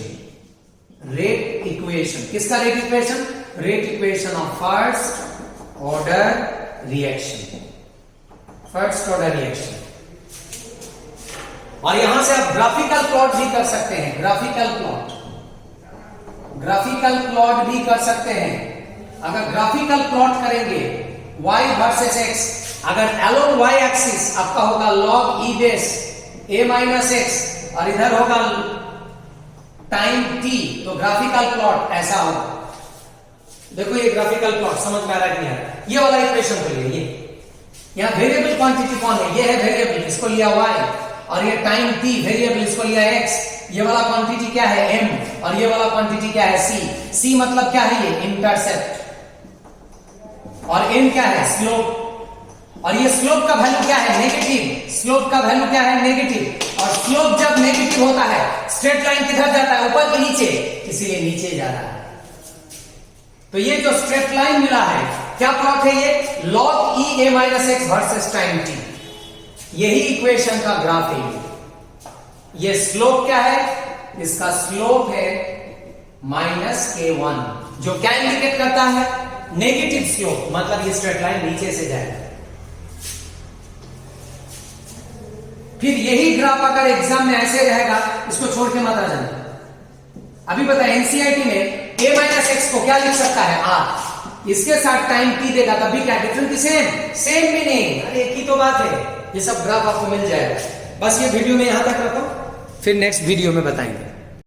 Rate equation किसका, rate equation, rate equation of first order reaction, first order reaction. और यहां से आप ग्राफिकल प्लॉट भी कर सकते हैं, ग्राफिकल प्लॉट, ग्राफिकल प्लॉट भी कर सकते हैं। अगर ग्राफिकल प्लॉट करेंगे y वर्सेस x, अगर अलोंग y एक्सिस आपका होगा log e base a minus x और इधर होगा टाइम t, तो ग्राफिकल प्लॉट ऐसा होगा। देखो ये ग्राफिकल प्लॉट समझ में आ रहा है कि नहीं आ रहा, ये वाला इक्वेशन को लिए, ये यहां वेरिएबल क्वांटिटी कौन है, ये है वेरिएबल, इसको लिया y, और ये टाइम t वेरिएबल, इसको लिया x। ये वाला क्वांटिटी क्या है, m, और ये वाला क्वांटिटी क्या है, c मतलब क्या है, ये इंटरसेप्ट, और n क्या है, स्लोप। और ये स्लोप का वैल्यू क्या है, नेगेटिव, स्लोप का वैल्यू क्या है, नेगेटिव। और स्लोप जब नेगेटिव होता है, स्ट्रेट लाइन किधर जाता है, ऊपर के नीचे, इसीलिए नीचे जा रहा है। तो ये जो स्ट्रेट लाइन मिला है, क्या प्लॉट है ये, log e a minus x versus time t, यही इक्वेशन का ग्राफ है। ये स्लोप क्या है, इसका स्लोप है माइनस k1, जो क्या इंडिकेट करता है, नेगेटिव स्लोप, मतलब ये स्ट्रेट लाइन नीचे से जाएगा। फिर यही ग्राफ अगर एग्जाम में ऐसे रहेगा, इसको छोड़ के मत आ जाना। अभी बताए एनसीईआरटी में a माइनस x को क्या लिख सकता है, r, इसके साथ टाइम t देगा, तभी क्या डिफरेंट, सेम मीनिंग, अरे एक ही तो बात है। ये सब ग्राफ आपको मिल जाएगा। बस ये वीडियो में यहां तक रखो, फिर नेक्स्ट वीडियो में बताएंगे।